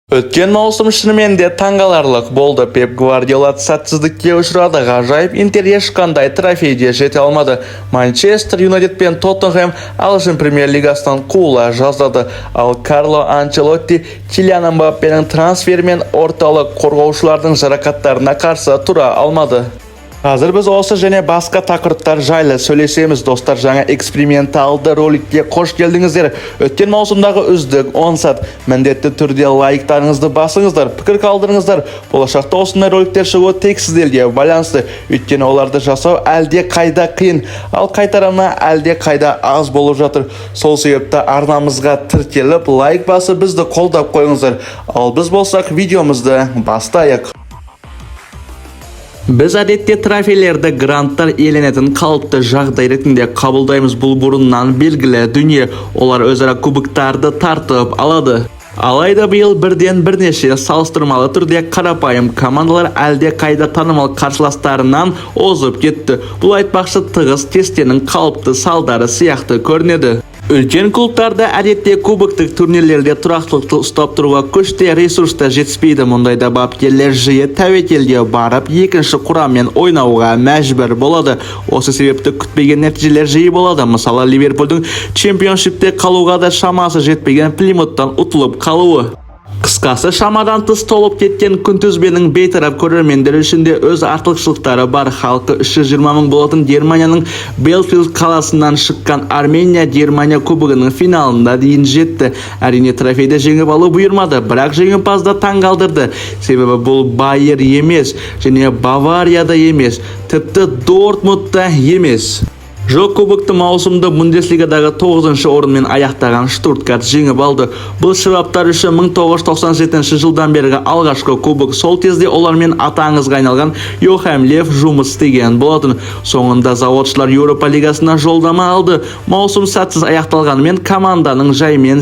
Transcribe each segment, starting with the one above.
Өткен маусым шынымен де таңғаларлық болды. Пеп Гвардиола сәтсіздікке ұшырады. Ғажайып Интер ешқандай трофейге жете алмады. Манчестер Юнайтед пен Тоттенхэм ағылшын премьер-лигасынан қуыла жаздады. Ал Карло Анчелотти Килиан Мбаппенің трансферімен орталық қорғаушылардың жарақаттарына қарсы тұра алмады. Қазір біз осы және басқа тақырыптар жайлы сөйлесеміз. Достар, жаңа эксперименталды роликке қош келдіңіздер. Өткен маусымдағы үздік 10 сәт міндетті түрде лайктарыңызды басыңыздар, пікір қалдырыңыздар. Болашақта осындай роликтер шығуы тек сіздерге байланысты. Өйткені оларды жасау әлде қайда қиын, ал қайтарымы әлде қайда аз болып жатыр. Сол себепті арнамызға тіркеліп, лайк басып бізді қолдап қойыңыздар. Ал біз болсақ видеомызды бастайық. Біз әдетте трофейлерді гранттар иеленетін қалыпты жағдай ретінде қабылдаймыз. Бұл бұрыннан белгілі дүние. Олар өзара кубоктарды тартып алады. Алайда биыл бірден бірнеше салыстырмалы түрде қарапайым командалар әлде қайда танымал қарсыластарынан озып кетті. Бұл айтпақшы тығыз кестенің қалыпты салдары сияқты көрінеді. Үлкен клубтарда әдетте кубоктық турнирлерде тұрақтылықты ұстап тұруға күште ресурста жетіспейді. Мұндайда бапкерлер жиі тәуекелге барып, екінші құраммен ойнауға мәжбүр болады. Осы себепті күтпеген нәтижелер жиі болады. Мысалы, Ливерпульдің чемпионшипте қалуға да шамасы жетпеген Плимуттан ұтылып қалуы. Қысқасы, шамадан тыс толып кеткен күнтізбенің бейтарап көрермендер ішінде өз артықшылықтары бар. Халқы 320 мың болатын Германияның Белфилд қаласынан шыққан Армения Германия кубогының финалында дейін жетті. Әрине, трофейді жеңіп алу бұйырмады, бірақ жеңімпазды таңғалдырды. Себебі бұл Байер емес және Баварияда емес, тіпті Дортмундта емес. Жоқ, кубокты маусымды Бундеслигадағы 9-шы орынмен аяқтаған Штутгарт жеңіп алды. Бұл шыбаптар үшін 1997 жылдан бергі алғашқы кубок. Сол кезде олармен аты аңызға айналған Йохам Лев жұмыс істеген болатын. Соңында заводшылар Еуропа лигасына жолдама алды. Маусым сәтсіз аяқталғанымен команданың жаймен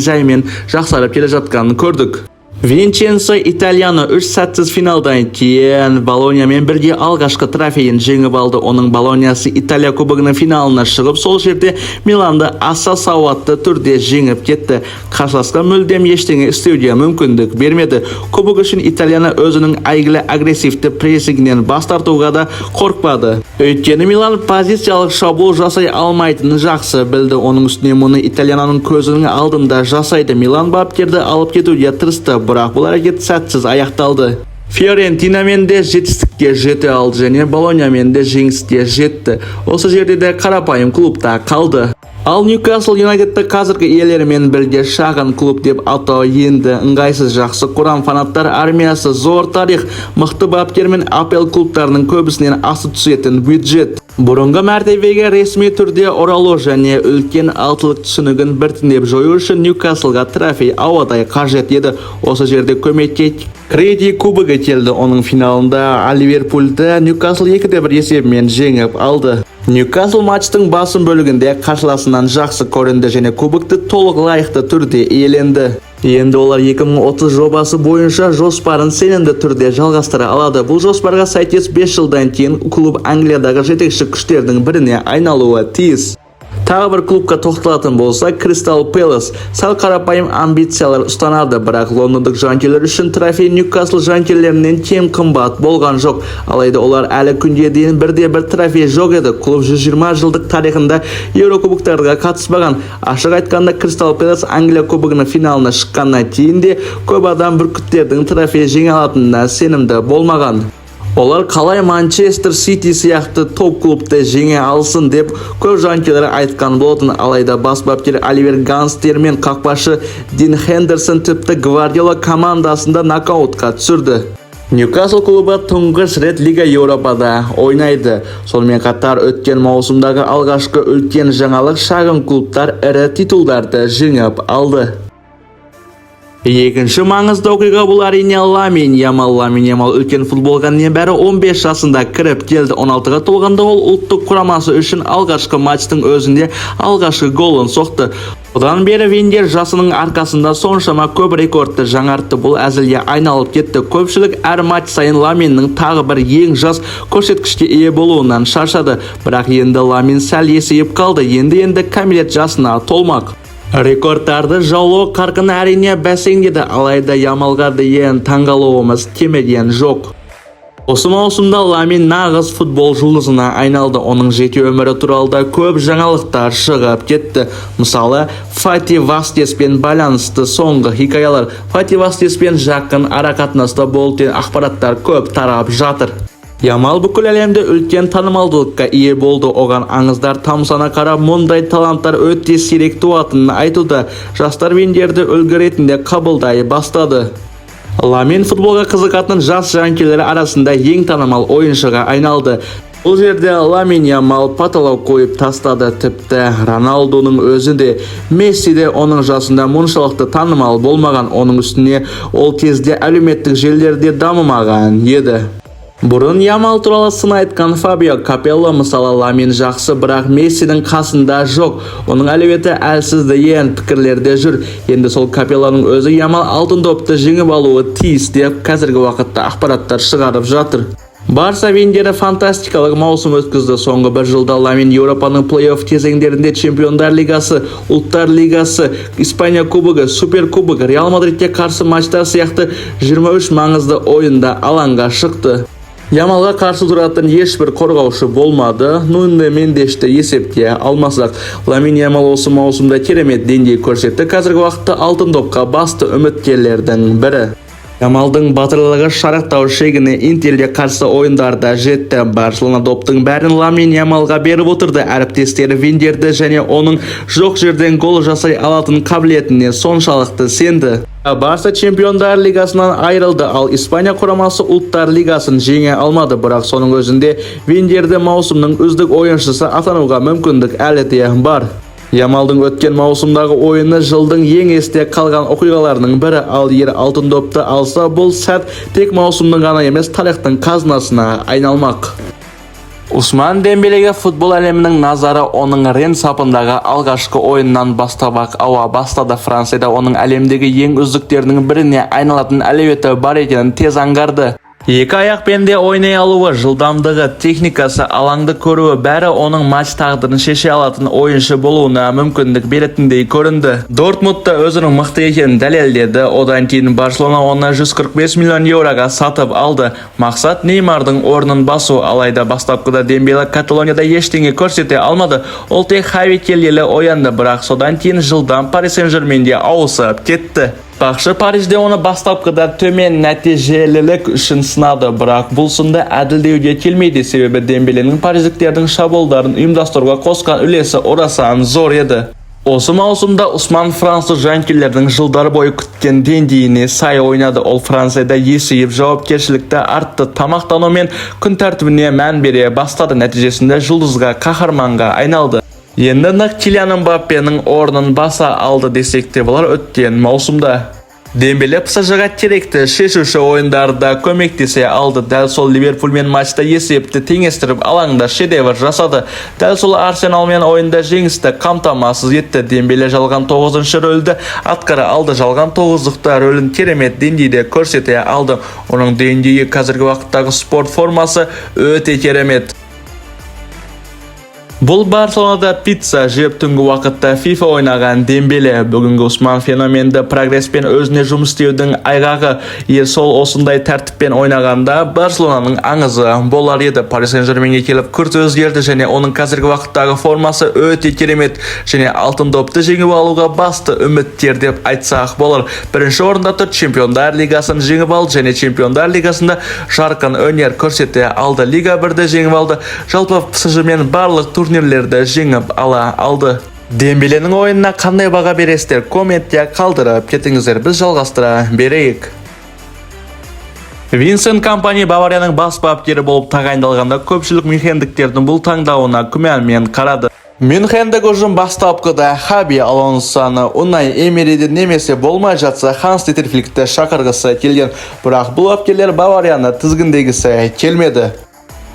жақсарып келе жатқанын көрдік. Винченцо Итальяно 3 сәтсіз финалдан кейін Болониямен бірге алғашқы трофейін жеңіп алды. Оның Болониясы Италия кубогының финалына шығып, сол жерде Миланды аса сауатты түрде жеңіп кетті. Қарсыласқа мүлдем ештеңе істеуге мүмкіндік бермеді. Кубок үшін Италияны өзінің әйгілі агрессивті прессингінен бас тартуға да қорқпады. Өйткені Милан позициялық шабуыл жасай алмайтынын жақсы білді. Оның үстіне мұны Итальянаның көзінің алдында жасайды. Милан бапкерді алып кетуге тырысты, бірақ бұл әрекет сәтсіз аяқталды. Фиорентинамен де жетістікке жете алды және Болониямен де жеңіске жетті. Осы жерде де қарапайым клубта қалды. Ал Ньюкасл Юнайтедті қазіргі иелерімен бірге шағын клуб деп атау енді ыңғайсыз. Жақсы құрам фанаттар армиясы, зор тарих, мықты бапкер мен АПЛ клубтарының көбісінен асып түсетін бюджет. Бұрынғы мәртебеге ресми түрде оралу және үлкен алтылық түсінігін біртіндеп жою үшін Ньюкаслға трофей ауадай қажет еді. Осы жерде көмекке Креди кубогы келді. Оның финалында Ливерпульді Ньюкасл 2-1 есебімен жеңіп алды. Ньюкасл матчтың басым бөлігінде қарсыласынан жақсы көрінді және кубокты толық лайықты түрде иеленді. Енді олар 2030 жобасы бойынша жоспарын сенімді түрде жалғастыра алады. Бұл жоспарға сәйкес 5 жылдан кейін клуб Англиядағы жетекші күштердің біріне айналуы тиіс. Тағы бір клубқа тоқталатын болса, Кристал Пэлас сәл қарапайым амбициялар ұстанады, бірақ лондондық жанкерлер үшін трофей Ньюкасл жанкерлерінен кем қымбат болған жоқ. Алайда олар әлі күнге дейін бірде-бір трофей жоқ еді. Клуб 120 жылдық тарихында Еурокубоктарға қатыспаған. Ашық айтқанда, Кристал Пэлас Англия кубогының финалына шыққаннан кейін де көп адам бүркіттердің трофей жеңе алатынына сенімді болмаған. Олар қалай Манчестер Сити сияқты топ клубты жеңе алсын деп көп жанкерлер айтқан болатын. Алайда бас бапкер Оливер Ганстер мен қақпашы Дин Хендерсон тіпті Гвардиола командасында нокаутқа түсірді. Ньюкасл клубы тұңғыш рет Лига Еуропада ойнайды. Сонымен қатар өткен маусымдағы алғашқы үлкен жаңалық, шағын клубтар ірі титулдарды жеңіп алды. Екінші маңызды оқиға бұл әрине Ламин Ямал. Ламин Ямал үлкен футболға небәрі 15 жасында кіріп келді. 16-ға толғанда ол ұлттық құрамасы үшін алғашқы матчтың өзінде алғашқы голын соқты. Одан бері Венгер жасының арқасында соншама көп рекордты жаңартты. Бұл әзілге айналып кетті. Көпшілік әр матч сайын Ламиннің тағы бір ең жас көрсеткішке ие болуынан шаршады. Бірақ енді Ламин сәл есейіп қалды. Енді кәмелет жасына толмақ. Rekordтарды жаулау қарқыны әрине бәсеңдеді, алайда Ямалға дейін таңғалуымыз кемеден жоқ. Осы маусымда Ламин нағыз футбол жұлдызына айналды. Оның жеке өмірі туралы да көп жаңалықтар шығып кетті. Мысалы, Фати Васкеспен байланысты соңғы хикаялар. Фати Васкеспен жақын арақатынаста болған ақпараттар көп тарап жатыр. Ямал бүкіл әлемде үлкен танымалдылыққа ие болды. Оған аңыздар тамсана қарап, мұндай таланттар өте сирек туатынын айтылды. Жастар вендерді үлгі ретінде қабылдай бастады. Ламин футболға қызығатын жас жанкелері арасында ең танымал ойыншыға айналды. Бұл жерде Ламин Ямал паталау қойып тастады. Тіпті Роналдоның өзінде, Месси де оның жасында мұншалықты танымал болмаған. Оның үстіне ол кезде әлеуметтік желілерде дамымаған еді. Бұрын Ямал туралы сын айтқан Фабио Капелло мысалы Ламин жақсы, бірақ Мессидің қасында жоқ. Оның әлеуеті әлсіз деген пікірлерде жүр. Енді сол Капеллоның өзі Ямал алтын допты жеңіп алуы тиіс деп қазіргі уақытта ақпараттар шығарып жатыр. Барса вендері фантастикалық маусым өткізді. Соңғы бір жылда Ламин Еуропаның плей-офф кезеңдерінде Чемпиондар лигасы, Ұлттар лигасы, Испания кубогы, Суперкубок, Реал Мадридке қарсы матчтар сияқты 23 маңызды ойында алаңға шықты. Ямалға қарсы тұратын ешбір қорғаушы болмады. Нуно Мендешті есепке алмасақ, Ламин Ямал осы маусымда керемет деңгей көрсетті. Қазіргі уақытта алтын допқа басты үміткерлердің бірі. Ямалдың батырлығы шарықтау шегіне Интерге қарсы ойындарда жетті. Барселона доптың бәрін Ламин Ямалға беріп отырды. Әріптестері Виндерді және оның жоқ жерден гол жасай алатын қабілетіне соншалықты сенді. Барса Чемпиондар лигасынан айырылды, ал Испания құрамасы Ұлттар лигасын жеңе алмады. Бірақ соның өзінде Виндерді маусымның үздік ойыншысы атануға мүмкіндік әлі де бар. Ямалдың өткен маусымдағы ойыны жылдың ең есте қалған оқиғаларының бірі, ал егер алтын допты алса, бұл сәт тек маусымның ғана емес, тарихтың қазынасына айналмақ. Усман Дембелеге футбол әлемінің назары оның Рен сапындағы алғашқы ойыннан бастап-ақ ауа бастады. Францияда оның әлемдегі ең үздіктерінің біріне айналатын әлеуеті бар екенін тез аңғарды. Екі аяқпен де ойнай алуы, жылдамдығы, техникасы, алаңды көруі бәрі оның матч тағдырын шеше алатын ойыншы болуына мүмкіндік беретіндей көрінді. Дортмундта өзінің мықты екенін дәлелдеді. Одан кейін Барселона оны 145 миллион еуроға сатып алды. Мақсат Неймардың орнын басу, алайда бастапқыда Дембеле Каталонияда ештеңе көрсете алмады. Ол тек Хави келелі оянды, бірақ содан кейін жылдан Пари Сен-Жерменде ауысып кетті. Бақшы Парижде оны бастапқыда төмен нәтижелілік үшін сынады, бірақ бұл сында әділдеуге келмейді, себебі Дембеленің париждіктердің шабуылдарын ұйымдастыруға қосқан үлесі орасан зор еді. Осы маусымда Усман француз жанкелердің жылдар бойы күткен деңгейіне сай ойнады. Ол Францияда есейіп, жауапкершілікті артты, тамақтану мен күн тәртібіне мән бере бастады. Нәтижесінде жұлдызға, қаһарманға айналды. Енді нақ Килиан Мбаппенің орнын баса алды десек те болар өткен маусымда. Дембеле ПСЖ-ға керекті шешуші ойындарда көмектесе алды. Дәл сол Ливерпульмен матчта есепті теңестіріп алаңда шедевр жасады. Дәл сол Арсеналмен ойында жеңісті қамтамасыз етті. Дембеле жалған 9-шы рөлді атқара алды. Жалған 9-лықта рөлін керемет деңгейде көрсете алды. Оның деңгейі қазіргі уақыттағы спорт формасы өте керемет. Бұл Барселонада пицца жеп түнгі уақытта FIFA ойнаған Дембеле. Бүгінгі Усман феноменді прогресспен өзіне жұмыс істеудің айғағы. Сол осындай тәртіппен ойнағанда Барселонаның аңызы болар еді. Пари Сен-Жерменге келіп күрт өзгерді және оның қазіргі уақыттағы формасы өте керемет және алтын допты жеңіп алуға басты үміттер деп айтсақ болар. Бірінші орында тұр, Чемпиондар лигасын жеңіп алды және Чемпиондар лигасында жарқын өнер көрсете алды. Лига 1-ді жеңіп алды. Жалпы ПСЖ-мен барлық турнирлерді жеңіп ала алды. Дембеленің ойынына қандай баға бересіздер? Комментте қалдырып кетіңіздер, біз жалғастыра берейік. Винсент Компани Баварияның бас бапкері болып тағайындалғанда көпшілік мюнхендіктердің бұл таңдауына күмәнмен қарады. Мюнхендік ұжым бастапқыда Хаби Алонсоны Унай Эмериді немесе болмай жатса Ханс-Дитер Фликті шақырғысы келген, бірақ бұл бапкерлер Баварияны тізгіндегісі келмеді.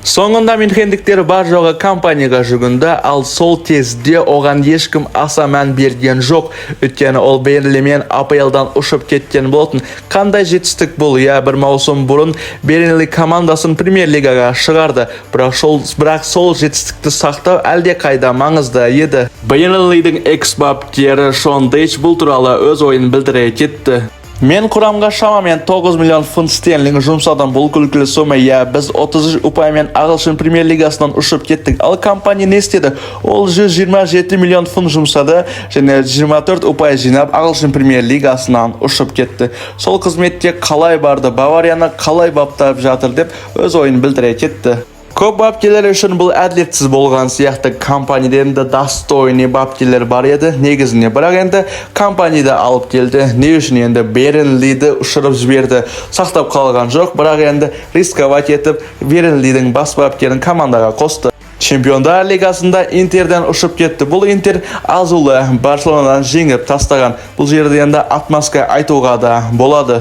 Соңында Мюнхендіктер бар жоғы компанияға жүгінді, ал сол кезде оған ешкім аса мән берген жоқ. Өйткені ол Бернлимен АПЛдан ұшып кеткен болатын. Қандай жетістік бұл? Бір маусым бұрын Бернли командасын Премьер-лигаға шығарды. Бірақ сол жетістікті сақтау әлде қайда маңызды еді. Бернлидің экс-бапкері Шон Дейч бұл туралы өз ойын білдіре кетті. Мен құрамға шамамен 9 миллион фунт стерлинг жұмсадым. Бұл күлкілі сома. Біз 30 ұпаймен ағылшын премьер-лигасынан ұшып кеттік. Ал компания не істеді? Ол 127 миллион фунт жұмсады және 24 ұпай жинап ағылшын премьер-лигасынан ұшып кетті. Сол қызметте қалай барды, Баварияны қалай баптап жатыр деп өз ойын білдіре кетті. Көп бапкерлер үшін бұл әділетсіз болған сияқты. Компанияда енді достойный бапкерлер бар еді негізіне. Бірақ енді компанияда алып келді. Не үшін енді Бернлиді ұшырып жіберді. Сақтап қалған жоқ, бірақ енді рисковать етіп Бернлидің бас бапкерін командаға қосты. Чемпиондар лигасында Интерден ұшып кетті. Бұл Интер азулы Барселонадан жеңіп тастаған. Бұл жерде енді отмазка айтуға да болады.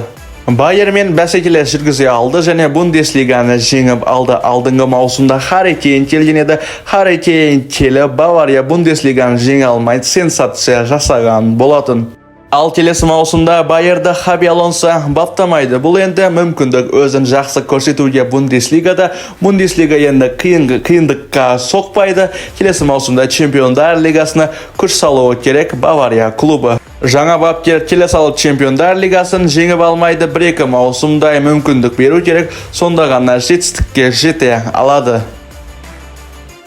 Байермен бәсекелес жүргізе алды және Бундеслиганы жеңіп алды. Алдыңғы маусымда Харри Кейн келген еді. Харри Кейн келіп Бавария Бундеслиганы жеңе алмайды, сенсация жасаған болатын. Ал келесі маусымда Байерді Хаби Алонсо баптамайды. Бұл енді мүмкіндік өзін жақсы көрсетуге Бундеслигада. Бундеслига енді қиындыққа соқпайды. Келесі маусымда Чемпиондар лигасына күш салуы керек Бавария клубы. Жаңа бапкер келе салып Чемпиондар лигасын жеңіп алмайды. 1-2 маусымдай мүмкіндік беру керек. Сонда ғана жетістікке жете алады.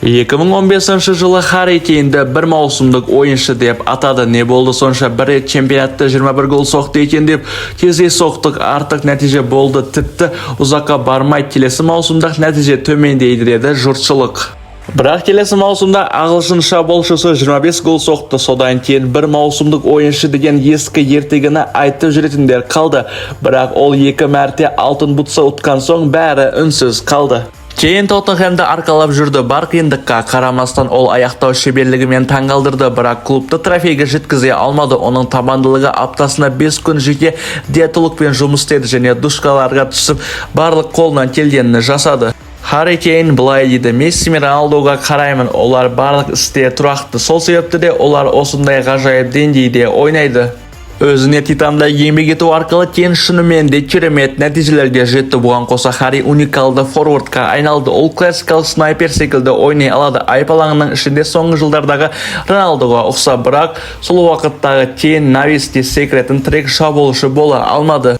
2015 жылы Харри Кейнді бір маусымдық ойыншы деп атады. Не болды сонша? Бір рет чемпионатта 21 гол соқты екен деп тезе соқтық. Артық нәтиже болды. Тіпті ұзаққа бармай келесі маусымдақ нәтиже төмендейді деді жұртшылық. Бірақ келесі маусымда ағылшын шабуылшысы 25 гол соқты. Содан кейін бір маусымдық ойыншы деген ескі ертегіні айтып жүретіндер қалды. Бірақ ол 2 мәрте алтын бутса ұтқан соң бәрі үнсіз қалды. Кейін Тоттенхэмді арқалап жүрді. Бар қиындыққа қарамастан ол аяқтау шеберлігімен таңғалдырды, бірақ клубты трофейге жеткізе алмады. Оның табандылығы аптасына 5 күн жеке диетологпен жұмыс істеді және душкаларға түсіп барлық қолынан келгенін жасады. Харри Кейн былай дейді: Месси мен Роналдуға қараймын, олар барлық істе тұрақты. Сол себепті де олар осындай ғажайып деңгейде ойнайды. Өзіне титандай еңбек ету арқылы Кейн шынымен де керемет нәтижелерге жетті. Бұған қоса Харри уникалды форвардқа айналды. Ол классикалық снайпер секілді ойнай алады. Айпалаңның ішінде соңғы жылдардағы Роналдуға ұқсап, бірақ сол уақыттағы Кейн Нависте секретін трек шабуылшы бола алмады.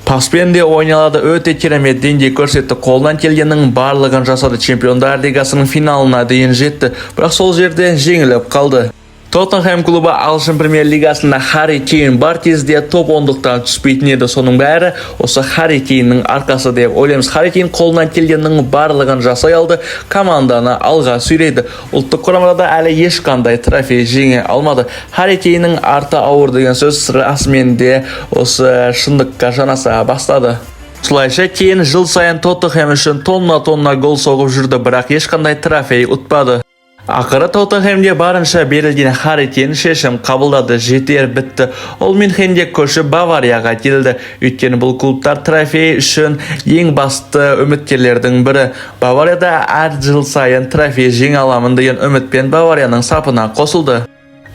Паспен де ойналады, өте керемет деңгей көрсетті. Қолдан келгеннің барлығын жасады. Чемпиондар лигасының финалына дейін жетті, бірақ сол жерде жеңіліп қалды. Тоттенхэм клубы ағылшын премьер-лигасында Харри Кейн бар кезде топ 10-дықтан түспейтін еді. Соның бәрі осы Харри Кейннің арқасы деп ойлаймыз. Харри Кейн қолынан келгеннің барлығын жасай алды, команданы алға сүйрейді. Ұлттық құрамада әлі ешқандай трофей жеңе алмады. Харри Кейннің арты ауыр деген сөз расымен де осы шындыққа жанаса бастады. Осылайша Кейн жыл сайын Тоттенхэм үшін тонна гол соғып жүрді, бірақ ешқандай трофей ұтпады. Ақыры Тоттенхэмде барынша берілген Харри Кейн шешім қабылдады. Жетер бітті. Ол Мюнхенде көшіп Баварияға келді. Өйткені бұл клубтар трофей үшін ең басты үміткерлердің бірі. Баварияда әр жыл сайын трофей жеңе аламын деген үмітпен Баварияның сапына қосылды.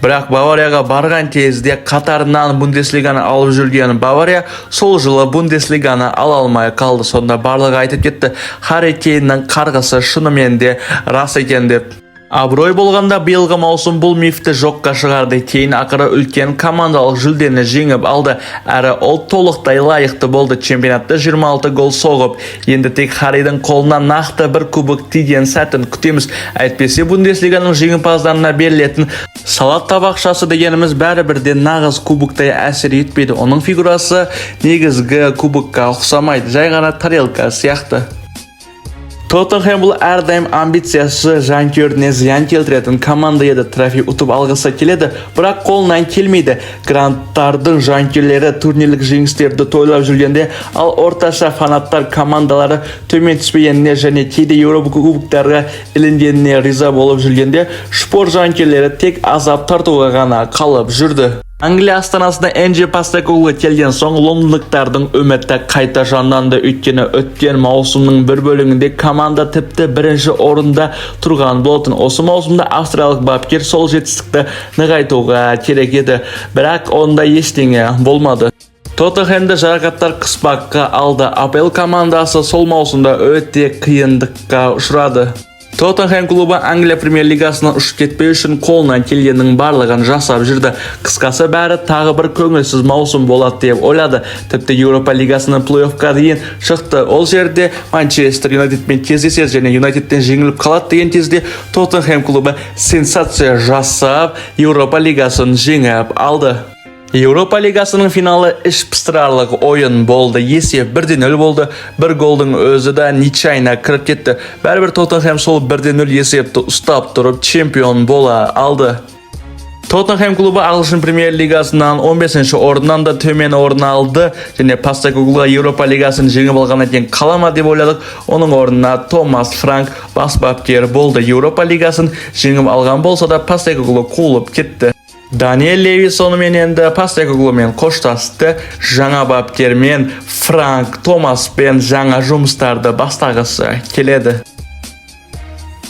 Бірақ Баварияға барған кезде қатарынан Бундеслиганы алып жүрген Бавария сол жылы Бундеслиганы ала алмай қалды. Сонда барлығы айтып кетті: Харри Кейннің қарғысы шынымен де рас екен деп. Абырой болғанда биылғы маусым бұл мифті жоққа шығарды. Кейн ақыры үлкен командалық жүлдені жеңіп алды, әрі ол толықтай лайықты болды. Чемпионатта 26 гол соғып, енді тек Харридің қолынан нақты бір кубок тиген сәтін күтеміз. Әйтпесе Бундеслиганың жеңімпаздарына берілетін салат табақшасы дегеніміз бәрібірде нағыз кубоктай әсер етпейді. Оның фигурасы негізгі кубокқа ұқсамайды, жай ғана тарелка сияқты. Тоттенхэм бұл әрдайым амбициясы жанкүйеріне зиян келтіретін команда еді. Трофей ұтып алғысы келеді, бірақ қолынан келмейді. Гранттардың жанкүйерлері турнирлік жеңістерді тойлап жүргенде, ал орташа фанаттар командалары төмен түспегеніне және кейде Еуропа кубоктарға ілінгеніне риза болып жүргенде, спорт жанкүйерлері тек азап тартуға ғана қалып жүрді. Angliya astanasida Ange Postecoglou kelген soң londonliktардың үміті қайта жанданды. Өйткені өткен маусымның бір бөлігінде команда тіпті бірінші орында тұрған болатын. Осы маусымда австралиялық бапкер сол жетістікті нығайтуға керек еді, бірақ онда ештеңе болмады. Тоттенхэмді жарақаттар қыспаққа алды. АПЛ командасы сол маусымда өте қиындыққа ұшырады. Тоттенхэм клубы Англия премьер лигасынан ұшып кетпеу үшін қолынан келгеннің барлығын жасап жүрді. Қысқасы бәрі тағы бір көңілсіз маусым болады деп ойлады. Тіпті Еуропа лигасының плей-оффқа дейін шықты. Ол жерде Манчестер Юнайтедпен кездеседі және Юнайтедтен жеңіліп қалады деген кезде Тоттенхэм клубы сенсация жасап Еуропа лигасын жеңіп алды. Еуропа лигасының финалы іш пыстырарлық ойын болды. Есеп 1-0 болды. Бір голдың өзі де ничайна кіріп кетті. Бәрібір Тоттенхэм сол 1-0 есепті ұстап тұрып чемпион бола алды. Тоттенхэм клубы ағылшын премьер лигасынан 15-ші орыннан да төмен орын алды және Постекоглу Еуропа лигасын жеңіп алғаннан кейін қалама деп ойладық. Оның орнына Томас Франк бас бапкер болды. Еуропа лигасын жеңіп алған болса да Постекоглу қуылып кетті. Даниэль Леви сонымен енді Постекоглумен қоштасты. Жаңа бапкермен Франк Томаспен жаңа жұмыстарды бастағысы келеді.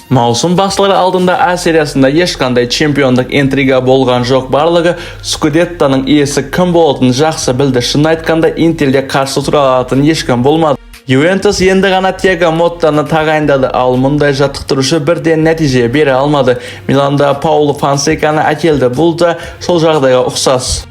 Маусым басталар алдында А сериясында ешқандай чемпиондық интрига болған жоқ. Барлығы Скудеттаның иесі кім болатынын жақсы білді. Шын айтқанда Интерге қарсы тұра алатын ешкім болмады. Ювентус енді ғана Тиаго Моттаны тағайындады, ал мұндай жаттықтырушы бірден нәтиже бере алмады. Миланда Пауло Фонсеканы әкелді. Бұл да сол жағдайға ұқсас.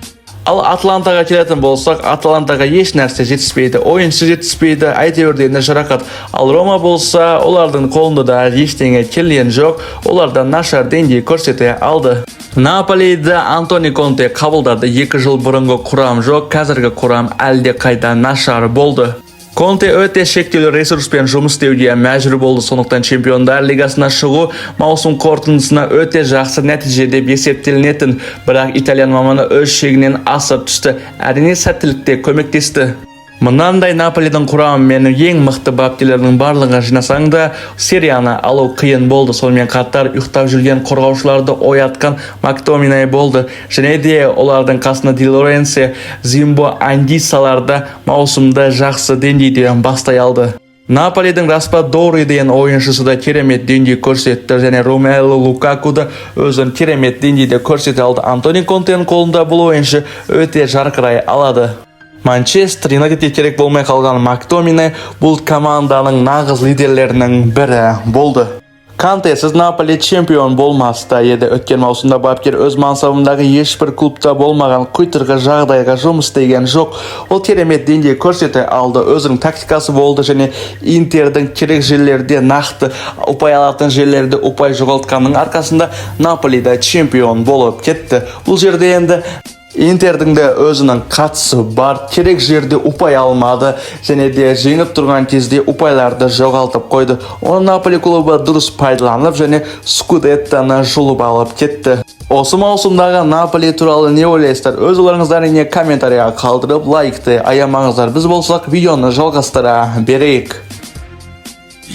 Ал Атлантаға келетін болсақ, Атлантаға еш нәрсе жетіспейді, ойыншы жетіспейді, әйтеуірден жарақат. Ал Рома болса, олардың қолында да ештеңе келген жоқ, оларда нашар деңгей көрсете алды. Наполиді Антони Конте қабылдады. 2 жыл бұрынғы құрам жоқ, қазіргі құрам әлде қайда нашар болды. Конте өте шектеулі ресурспен жұмыс істеуге мәжбүр болды, сондықтан чемпиондар лигасына шығу маусым қорытындысына өте жақсы нәтиже деп есептелінетін, бірақ итальян маманы өз шегінен асып түсті. Әрине сәттілікте көмектесті. Мынандай Наполидің құрамымен ең мықты бапкерлердің барлығын жинасаң да, серияны алу қиын болды. Сонымен қатар ұйықтап жүрген қорғаушыларды оятқан Мактоминай болды. Және де олардың қасына Ди Лоренцо, Зимбо Андисаларда маусымда жақсы деңгейден бастай алды. Наполидің Распа Дори деген ойыншысы да керемет деңгей көрсетті және Ромелу Лукаку да өзін керемет деңгейде көрсете алды. Антони Контенің қолында бұл ойыншы өте жарқырай алады. Манчестер Юнайтедке керек болмай қалған Мактоминай бұл команданың нағыз лидерлерінің бірі болды. Кантесіз Наполи чемпион болмаста еді. Өткен маусымда бапкер өз мансабындағы ешбір клубта болмаған құйтырғы жағдайға жұмыс істеген жоқ. Ол керемет деңгей көрсете алды. Өзінің тактикасы болды және Интердің керек жерлерде нақты ұпай алатын жерлерде ұпай жоғалтқанның арқасында Наполида чемпион болып кетті. Бұл жерде енді Интердің де өзінің қатысы бар, керек жерде ұпай алмады және де жеңіп тұрған кезде ұпайларды жоғалтып қойды. Оны Наполи клубы дұрыс пайдаланып және Скудеттаны жұлып алып кетті. Осы маусымдағы Наполи туралы не ойлайсыздар? Өз ойларыңыздарды комментарийға қалдырып, лайкты аямаңыздар. Біз болсақ видеоны жалғастыра берейік.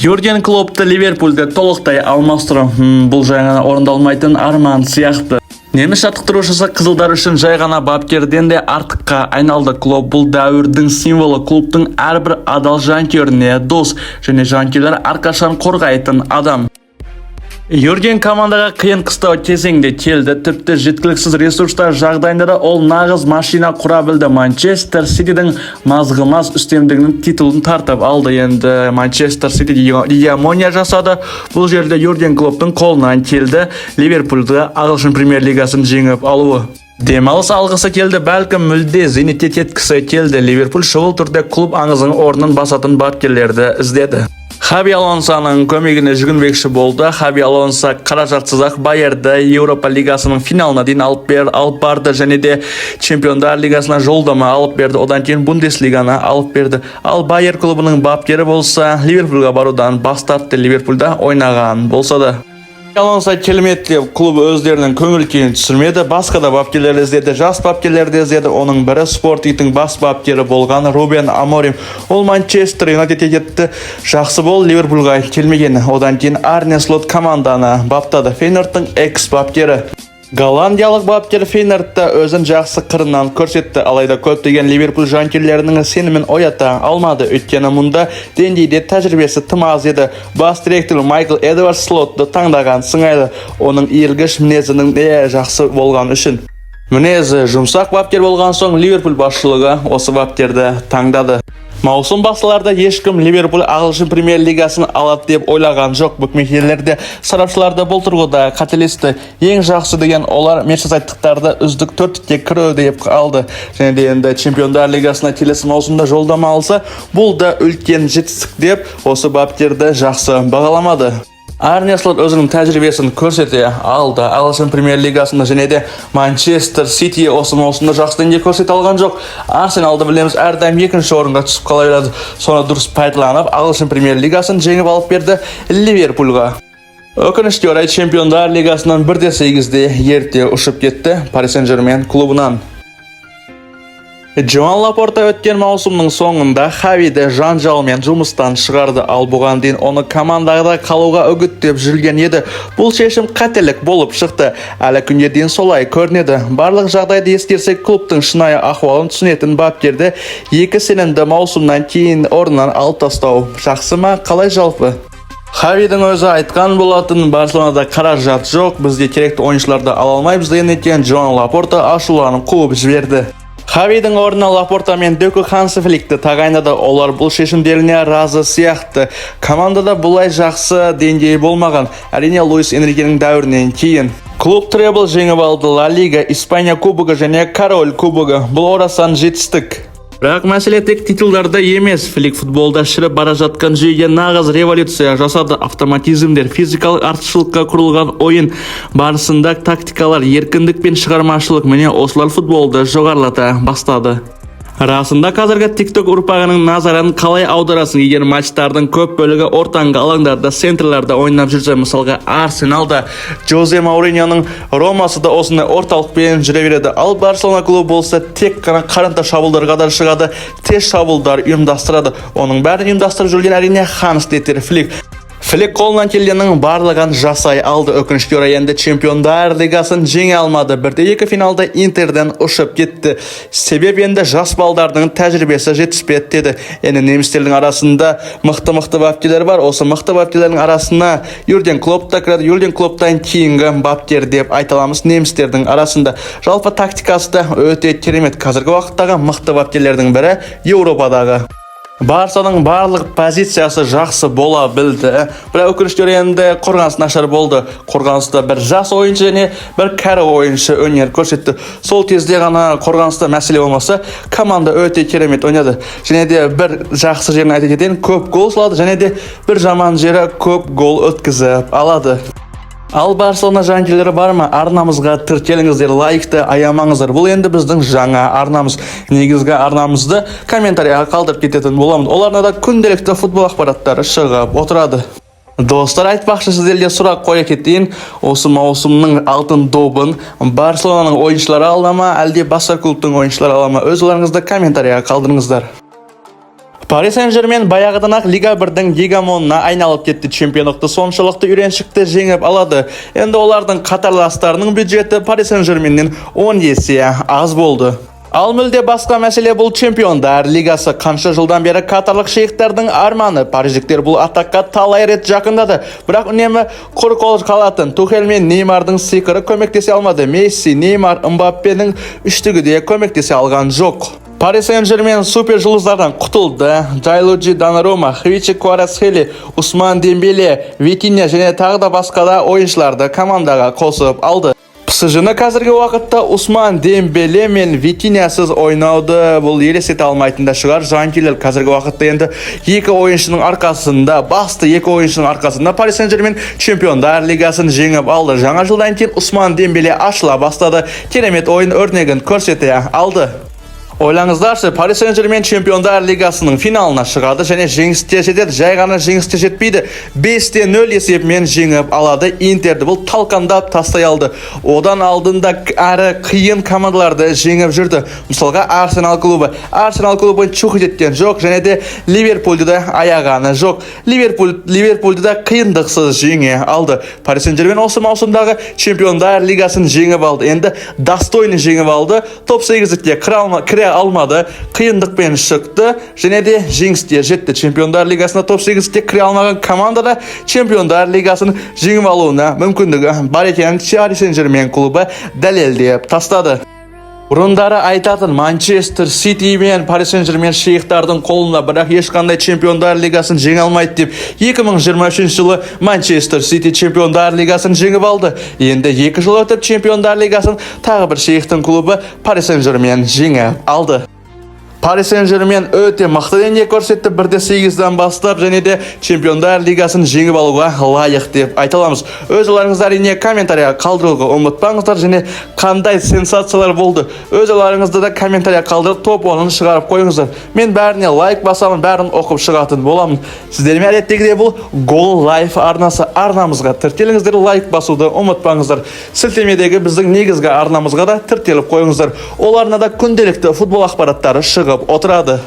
Юрген Клопты Ливерпульді толықтай алмастыру бұл жаңа орындалмайтын арман сияқты. Неміс жаттықтырушысы қызылдар үшін жай ғана бапкерден де артыққа айналды. Клоп бұл дәуірдің символы, клубтың әрбір адал жанкүйеріне дос және жанкүйерлер әрқашан қорғайтын адам. Юрген командаға қиын қыстау кезеңде келді. Тіпті жеткіліксіз ресурстар жағдайында да ол нағыз машина құра білді. Манчестер Ситидің мазғымас үстемдігінің титулын тартып алды. Енді Манчестер Сити гегемония жасады. Бұл жерде Юрген Клоптың қолынан келді Ливерпульді ағылшын премьер лигасын жеңіп алуы. Демалыс алғысы келді, бәлкім мүлде зейнетке кеткісі келді. Ливерпуль шұғыл түрде клуб аңызының орнын басатын бапкерлерді іздеді. Хаби Алонсоның көмегіне жүгінбекші болды. Хаби Алонсо қаражатсыз-ақ Байерді Еуропа лигасының финалына дейін алып барды және де чемпиондар лигасына жолдама алып берді. Одан кейін Бундеслиганы алып берді. Ал Байер клубының бапкері болса Ливерпульға барудан бас тартты. Ливерпульда ойнаған болса да. Алонсо келметтеп клубы өздерінің көңіл күйін түсірмеді. Басқа да бапкерлерді іздеді, жас бапкерлерді іздеді. Оның бірі Спортингтің бас бапкері болған Рубен Аморим. Ол Манчестер Юнайтедке кетті. Жақсы бол, Ливерпульға келмеген. Одан кейін Арне Слот команданы баптады. Фейнордтың экс бапкері. Голландиялық бапкер Фейнардта өзін жақсы қырынан көрсетті, алайда көптеген Ливерпуль жанкүйерлерінің сенімін оята алмады. Өйткені мұнда деңгейде тәжірибесі тым аз еді. Бас директор Майкл Эдвард Слотты таңдаған сыңайлы, оның иілгіш мінезінің жақсы болған үшін. Мінезі жұмсақ бапкер болған соң Ливерпуль басшылығы осы бапкерді таңдады. Маусым басыларда ешкім Ливерпуль ағылшын премьер лигасын алады деп ойлаған жоқ. Букмекерлерде, сарапшыларда бұл тұрғыда қателесті. Ең жақсы деген олар мерсисайдтықтарды үздік төрттікке кіру деп алды. Және де енді чемпиондар лигасына келесі маусымда жолдама алса, бұл да үлкен жетістік деп осы бапкерді жақсы бағаламады. Арне Слот өзінің тәжірибесін көрсете алды. Ағылшын премьер лигасында және де Манчестер Сити осы маусымда жақсы деңгей көрсете алған жоқ. Арсеналды білеміз, әрдайым екінші орынға түсіп қала береді. Соны дұрыс пайдаланып, Ағылшын премьер лигасын жеңіп алып берді Ливерпульға. Өкінішке орай чемпиондар лигасынан 1-8-де ерте ұшып кетті Пари Сен-Жермен клубынан. Джоан Лапорта өткен маусымның соңында Хавиді жанжалмен жұмыстан шығарды, ал бұған дейін оны командада қалуға үгіттеп жүрген еді. Бұл шешім қателік болып шықты. Әлі күнге дейін солай көрінеді. Барлық жағдайды ескерсек, клубтың шынайы ахуалын түсінетін бапкерді 2 сенімді маусымнан кейін орнынан алып тастау жақсы ма, қалай жалпы? Хавидің өзі айтқан болатын, Барселонада қаражат жоқ, бізге керекті ойыншыларды ала алмаймыз деген екен. Джоан Лапорта ашуланып қуып жіберді. Хавидің орнына Лапорта мен Дөкі Хансы Фликті тағайындады. Олар бұл шешімдеріне разы сияқты. Командада бұлай жақсы деңгей болмаған, әрине Луис Энрикенің дәуірінен кейін. Клуб требл жеңіп алды. Ла Лига, Испания кубогы және Король кубогы. Бұл орасан жетістік. Бірақ мәселе тек титулдарда емес. Флик футболда шіріп бара жатқан жүйеге нағыз революция жасады. Автоматизмдер, физикалық артықшылыққа құрылған ойын барысында тактикалар, еркіндік пен шығармашылық, міне осылар футболды жоғарылата бастады. Расында қазіргі TikTok ұрпағының назарын қалай аударасың? Егер матчтардың көп бөлігі ортаңғы алаңдарда, центрларда ойнап жүрсе, мысалға Арсеналда Жозе Мауриньоның Ромасы да осындай орталықпен жүре береді. Ал Барселона клубы болса тек қана қарымта шабуылдарға да шығады, тез шабуылдар ұйымдастырады. Оның бәрін ұйымдастырып жүрген әрине Ханс Дитер Флик. Флик қолынан келгеннің барлығын жасай алды. Өкінішке орай енді чемпиондар лигасын жеңе алмады. 1-2 финалда Интерден ұшып кетті. Себеп енді жас балдардың тәжірибесі жетіспеді деді. Енді немістердің арасында мықты бапкерлер бар. Осы мықты бапкерлердің арасына Юрген Клопп та кіреді. Юрген Клопптан кейінгі бапкер деп айталамыз немістердің арасында. Жалпы тактикасы да өте керемет. Қазіргі уақыттағы мықты бапкерлердің бірі Еуропадағы. Барсаның барлық позициясы жақсы бола білді. Бірақ өкінішке орай енді қорғаныс нашар болды. Қорғаныста бір жас ойыншы және бір кәрі ойыншы өнер көрсетті. Сол кезде ғана қорғаныста мәселе болмаса, команда өте керемет ойнады. Және де бір жақсы жерін айта кетейін, көп гол салады, және де бір жаман жері көп гол өткізіп алады. Ал Барселона жанкелері бар ма? Арнамызға тіркеліңіздер, лайкты аямаңыздар. Бұл енді біздің жаңа арнамыз. Негізгі арнамызды комментарияға қалдырып кететін боламыз. Оларда да күнделікті футбол ақпараттары шығып отырады. Достар, айтпақшы сіздерге сұрақ қоя кетейін. Осы маусымның алтын добын Барселонаның ойыншылары ала ма, әлде басқа клубтың ойыншылары ала ма? Өз ойларыңызды комментарияға қалдырыңыздар. Пари Сен-Жермен баяғыдан-ақ Лига 1-дің гегемонына айналып кетті. Чемпиондықты соншалықты үйреншікті жеңіп алады. Енді олардың қатарластарының бюджеті Пари Сен-Жерменнен 10 есе аз болды. Ал мүлде басқа мәселе бұл чемпиондар лигасы. Қанша жылдан бері катарлық шейхтардың арманы. Париждіктер бұл атаққа талай рет жақындады. Бірақ үнемі құр қол қалатын. Тухель мен Неймардың сиқыры көмектесе алмады. Месси, Неймар, Мбаппенің үштігі де көмектесе алған жоқ. Пари Сен-Жермен супер жұлдыздардан құтылды. Джайлуджи Донарума, Хвичи Кварацхелия, Усман Дембеле, Витинья және тағы да басқада ойыншыларды командаға қосып алды. PSG-ны қазіргі уақытта Усман Дембеле мен Витиньясыз ойнауды бұл елестете алмайтын да шығар. Жанкелер қазіргі уақытта енді басты екі ойыншының арқасында Пари Сен-Жермен чемпиондар лигасын жеңіп алды. Жаңа жылдан кейін Усман Дембеле ашыла бастады. Керемет ойын өрнегін көрсете алды. Ойлаңыздаршы, Paris Saint-Germain Чемпиондар Лигасының финалына шығады және жеңіске жетеді. Жай ғана жеңіске жетпейді. 5-0 есебімен жеңіп алады. Интерді бұл талқандап тастай алды. Одан алдында әрі қиын командаларды жеңіп жүрді. Мысалға Арсенал клубы. Арсенал клубын чухит еткен жоқ және де Ливерпульді де аяғаны жоқ. Ливерпульді де қиындықсыз жеңе алды. Paris Saint-Germain осы маусымдағы Чемпиондар Лигасын жеңіп алды. Енді достойны жеңіп алды. Топ 8-ге кіре алмады, қиындықпен шықты және де жеңіске жетті. Чемпиондар Лигасына топ 8-ге кіре алмаған команда да Чемпиондар Лигасын жеңіп алуына мүмкіндігі бар екенін Paris Saint-Germain клубы дәлелдеп тастады. Бұрындары айтатын Манчестер Сити мен Paris Saint-Germain шейхтардың қолына, бірақ ешқандай Чемпиондар Лигасын жеңе алмайды деп 2023 жылы Манчестер Сити Чемпиондар Лигасын жеңіп алды. Енді 2 жыл өтіп Чемпиондар Лигасын тағы бір шейхтің клубы Paris Saint-Germain жеңіп алды. Paris Saint-Germain өте мықты деңгей көрсетті, 1-8-дан бастап және де Чемпиондар Лигасын жеңіп алуға лайық деп айта аламыз. Өз ойларыңызды әрине комментария қалдыруға ұмытпаңыздар және қандай сенсациялар болды. Өз ойларыңызды да комментария қалдырып топ 10-ын шығарып қойыңыздар. Мен бәріне лайк басамын, бәрін оқып шығатын боламын. Сіздермен әдеттегідей бұл Goal Life арнасы, арнамызға тіркеліңіздер, лайк басуды ұмытпаңыздар. Сілтемедегі біздің негізгі арнамызға да тіркеліп қойыңыздар. Оларына да күнделікті футбол ақпараттары шығып отырады.